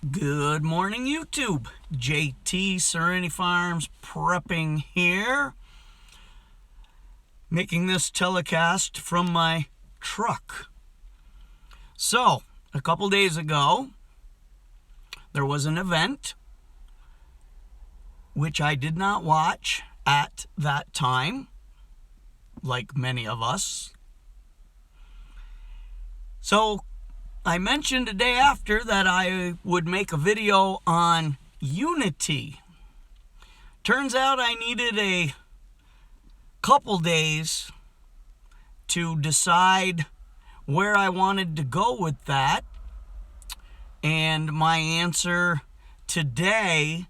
Good morning, YouTube. JT Serenity Farms prepping here, making this telecast from my truck. So, a couple days ago, there was an event which I did not watch at that time, like many of us. So, I mentioned a day after that I would make a video on unity. Turns out I needed a couple days to decide where I wanted to go with that. And my answer today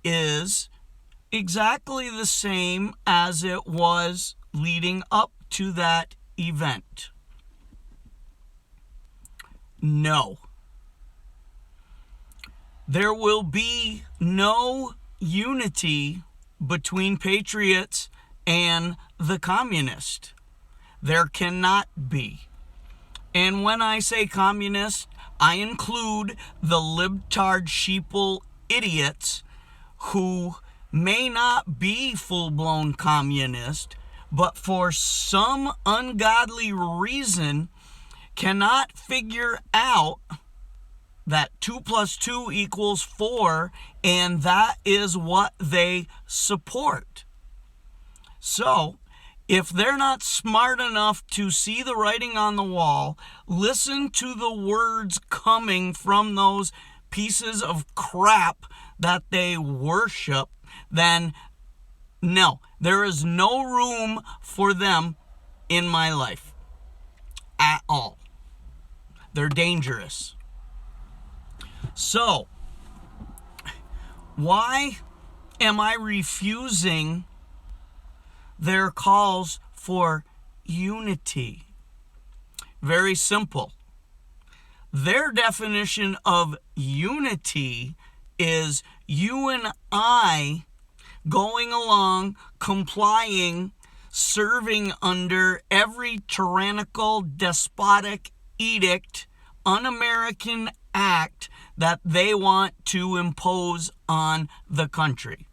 is exactly the same as it was leading up to that event. No. There will be no unity between patriots and the communist. There cannot be. And when I say communist, I include the libtard sheeple idiots who may not be full-blown communist, but for some ungodly reason cannot figure out that 2 + 2 = 4, and that is what they support. So, if they're not smart enough to see the writing on the wall, listen to the words coming from those pieces of crap that they worship, then no, there is no room for them in my life at all. They're dangerous. So, why am I refusing their calls for unity? Very simple. Their definition of unity is you and I going along, complying, serving under every tyrannical, despotic edict, un-American act that they want to impose on the country.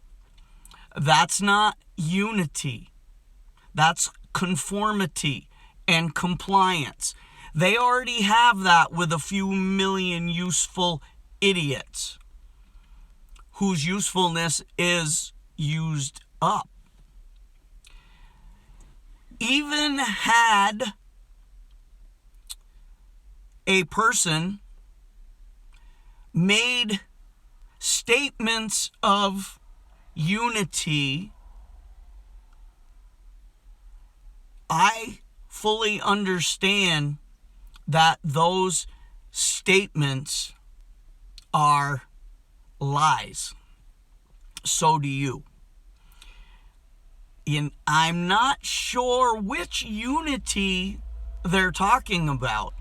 That's not unity. That's conformity and compliance. They already have that with a few million useful idiots whose usefulness is used up. Even had a person made statements of unity, I fully understand that those statements are lies. So do you. And I'm not sure which unity they're talking about,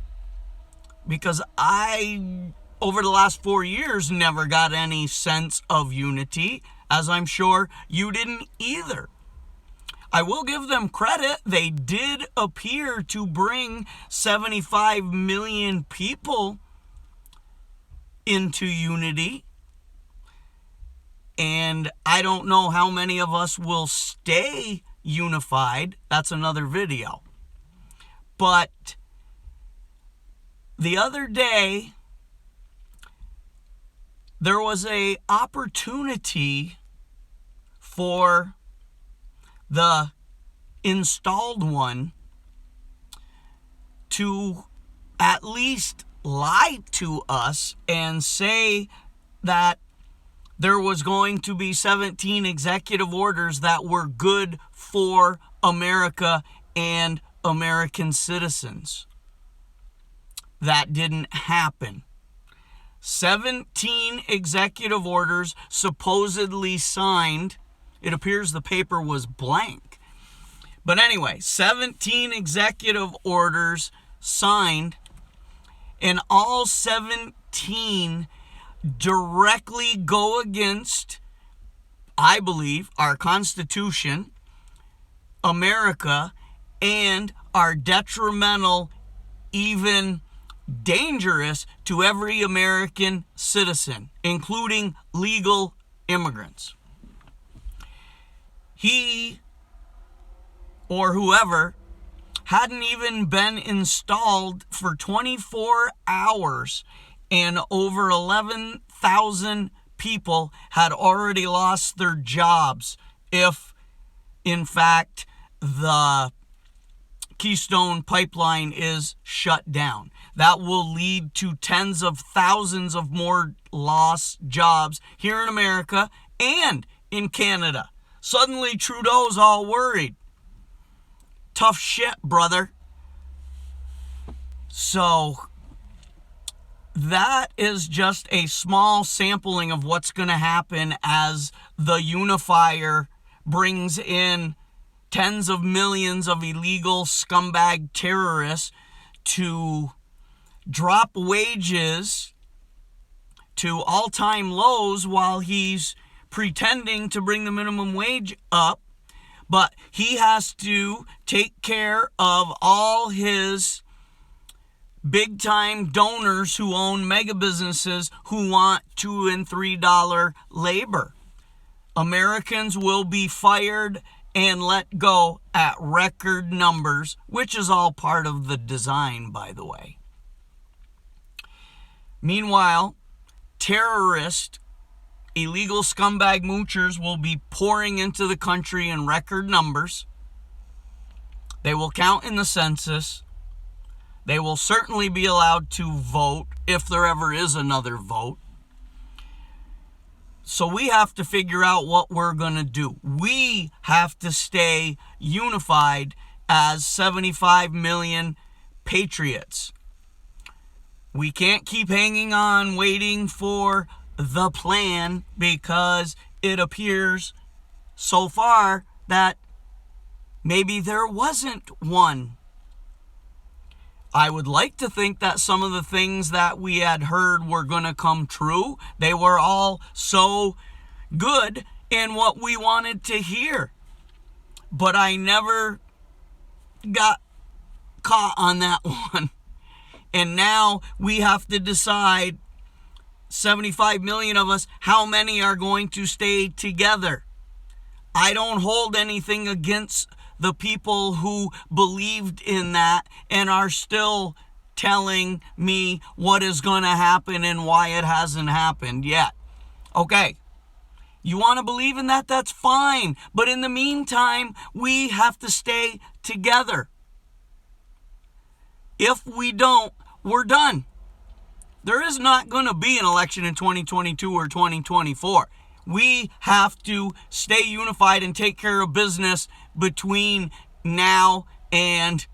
because I, over the last 4 years, never got any sense of unity, as I'm sure you didn't either. I will give them credit. They did appear to bring 75 million people into unity. And I don't know how many of us will stay unified. That's another video. But the other day, there was an opportunity for the installed one to at least lie to us and say that there was going to be 17 executive orders that were good for America and American citizens. That didn't happen. 17 executive orders supposedly signed. It appears the paper was blank. But anyway, 17 executive orders signed, and all 17 directly go against, I believe, our Constitution, America, and are detrimental even dangerous to every American citizen, including legal immigrants. He or whoever hadn't even been installed for 24 hours, and over 11,000 people had already lost their jobs if, in fact, the Keystone Pipeline is shut down. That will lead to tens of thousands of more lost jobs here in America and in Canada. Suddenly Trudeau's all worried. Tough shit, brother. So that is just a small sampling of what's going to happen as the unifier brings in tens of millions of illegal scumbag terrorists to drop wages to all-time lows while he's pretending to bring the minimum wage up. But he has to take care of all his big-time donors who own mega businesses who want $2 and $3 labor. Americans will be fired and let go at record numbers, which is all part of the design, by the way. Meanwhile, terrorist illegal scumbag moochers will be pouring into the country in record numbers. They will count in the census. They will certainly be allowed to vote if there ever is another vote. So we have to figure out what we're going to do. We have to stay unified as 75 million patriots. We can't keep hanging on waiting for the plan, because it appears so far that maybe there wasn't one. I would like to think that some of the things that we had heard were going to come true. They were all so good in what we wanted to hear. But I never got caught on that one. And now we have to decide, 75 million of us, how many are going to stay together. I don't hold anything against the people who believed in that and are still telling me what is going to happen and why it hasn't happened yet. Okay, you want to believe in that? That's fine. But in the meantime, we have to stay together. If we don't, we're done. There is not going to be an election in 2022 or 2024. We have to stay unified and take care of business between now and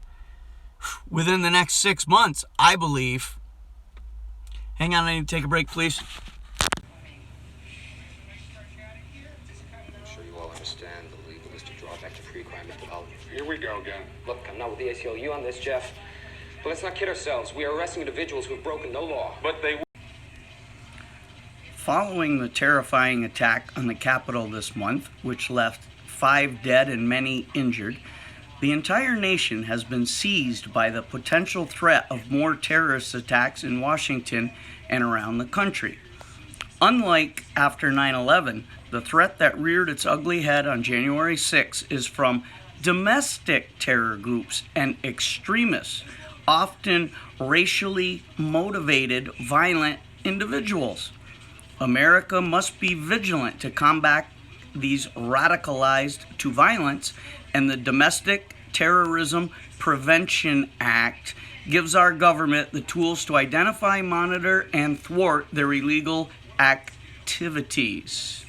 within the next 6 months, I believe. Hang on, I need to take a break, please. I'm sure you all understand the legalistic drawback to free crime and development. Here we go again. Look, I'm not with the ACLU on this, Jeff. But let's not kid ourselves. We are arresting individuals who have broken no law. But they... Following the terrifying attack on the Capitol this month, which left 5 dead and many injured, the entire nation has been seized by the potential threat of more terrorist attacks in Washington and around the country. Unlike after 9/11, the threat that reared its ugly head on January 6 is from domestic terror groups and extremists, often racially motivated, violent individuals. America must be vigilant to combat these radicalized to violence, and the Domestic Terrorism Prevention Act gives our government the tools to identify, monitor, and thwart their illegal activities.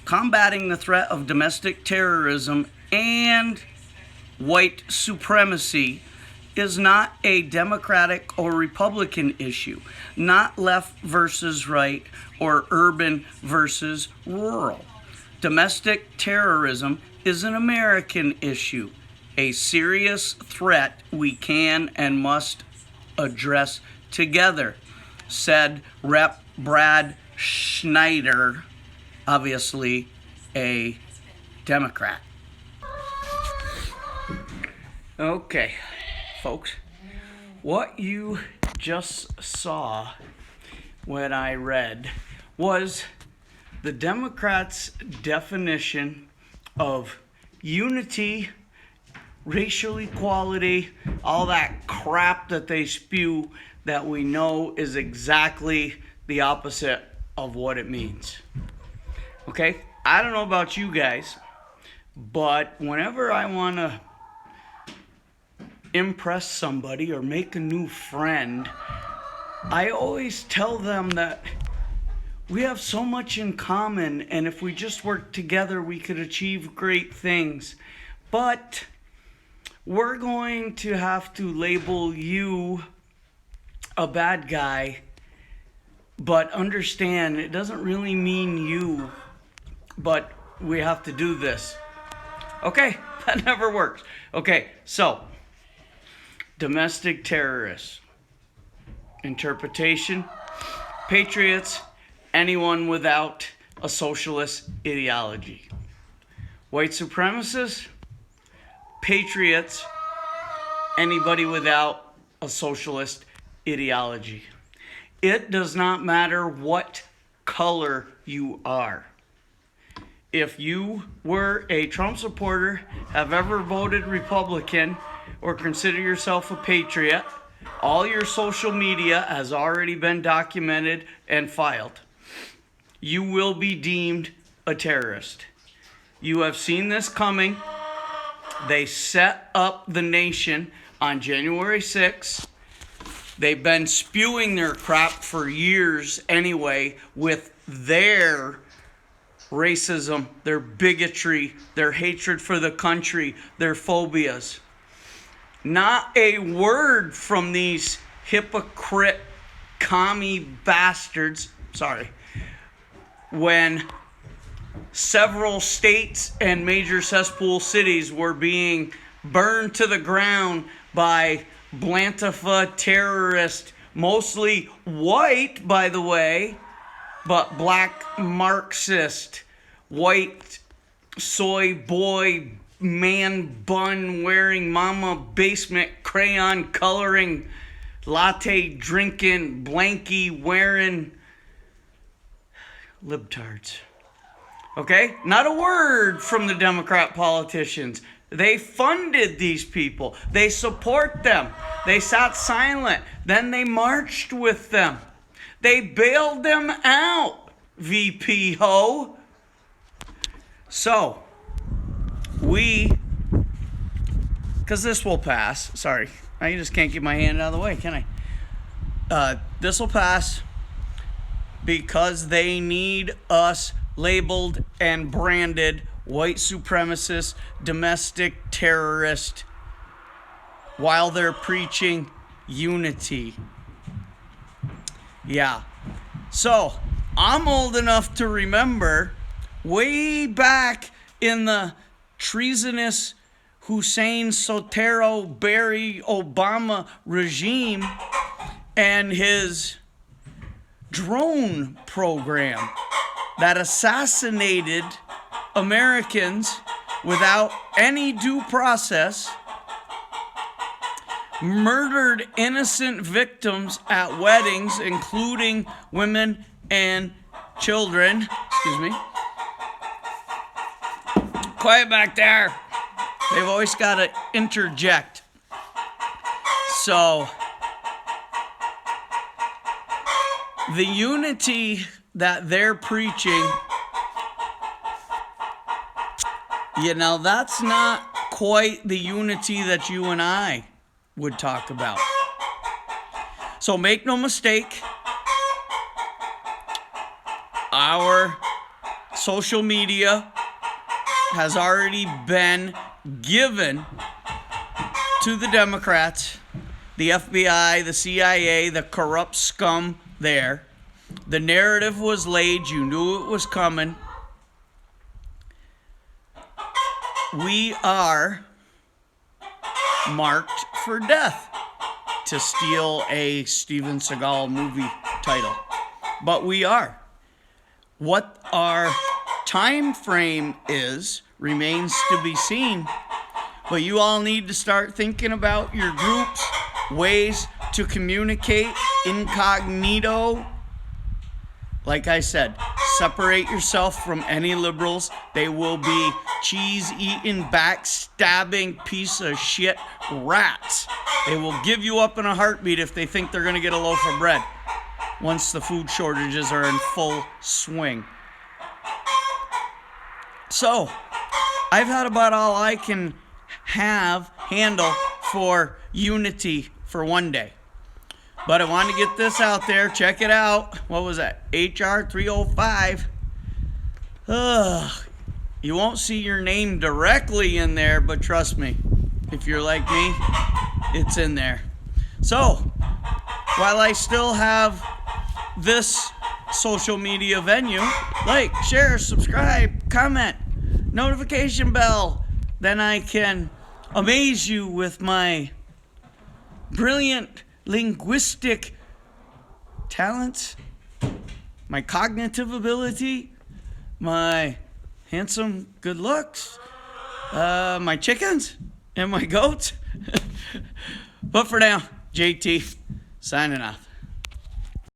Combating the threat of domestic terrorism and white supremacy is not a Democratic or Republican issue, not left versus right or urban versus rural. Domestic terrorism is an American issue, a serious threat we can and must address together, said Rep. Brad Schneider, obviously a Democrat. Okay, folks, what you just saw when I read was the Democrats' definition of unity, racial equality, all that crap that they spew that we know is exactly the opposite of what it means. Okay? I don't know about you guys, but whenever I want to impress somebody or make a new friend, I always tell them that we have so much in common, and if we just work together, we could achieve great things. But we're going to have to label you a bad guy, but understand it doesn't really mean you, but we have to do this. Okay, that never works. Okay, so domestic terrorists. Interpretation: patriots, anyone without a socialist ideology. White supremacists, patriots, anybody without a socialist ideology. It does not matter what color you are. If you were a Trump supporter, have ever voted Republican, or consider yourself a patriot, all your social media has already been documented and filed. You will be deemed a terrorist. You have seen this coming. They set up the nation on January 6th. They've been spewing their crap for years anyway with their racism, their bigotry, their hatred for the country, their phobias. Not a word from these hypocrite commie bastards, when several states and major cesspool cities were being burned to the ground by Blantifa terrorists, mostly white, by the way, but black Marxist, white soy boy, man bun wearing, mama basement crayon coloring, latte drinking, blankie wearing libtards. Okay? Not a word from the Democrat politicians. They funded these people. They support them. They sat silent. Then they marched with them. They bailed them out, VP Ho. So, because this will pass. Sorry, I just can't get my hand out of the way, can I? This will pass because they need us labeled and branded white supremacist, domestic terrorist, while they're preaching unity. Yeah. So, I'm old enough to remember way back in the treasonous Hussein Sotero Barry Obama regime and his drone program that assassinated Americans without any due process, murdered innocent victims at weddings, including women and children. Excuse me. Quiet back there. They've always got to interject. So, the unity that they're preaching, that's not quite the unity that you and I would talk about. So make no mistake, our social media has already been given to the Democrats, the FBI, the CIA, the corrupt scum there. The narrative was laid. You knew it was coming. We are marked for death, to steal a Steven Seagal movie title. But we are. What our time frame is remains to be seen. But you all need to start thinking about your groups, ways to communicate incognito, like I said, separate yourself from any liberals. They will be cheese-eating, backstabbing piece of shit rats. They will give you up in a heartbeat if they think they're going to get a loaf of bread once the food shortages are in full swing. So, I've had about all I can handle for unity for one day. But I wanted to get this out there. Check it out. What was that? HR 305. You won't see your name directly in there, but trust me, if you're like me, it's in there. So, while I still have this social media venue, like, share, subscribe, comment, notification bell, then I can amaze you with my brilliant linguistic talents, my cognitive ability, my handsome good looks, my chickens, and my goats. But for now, JT signing off.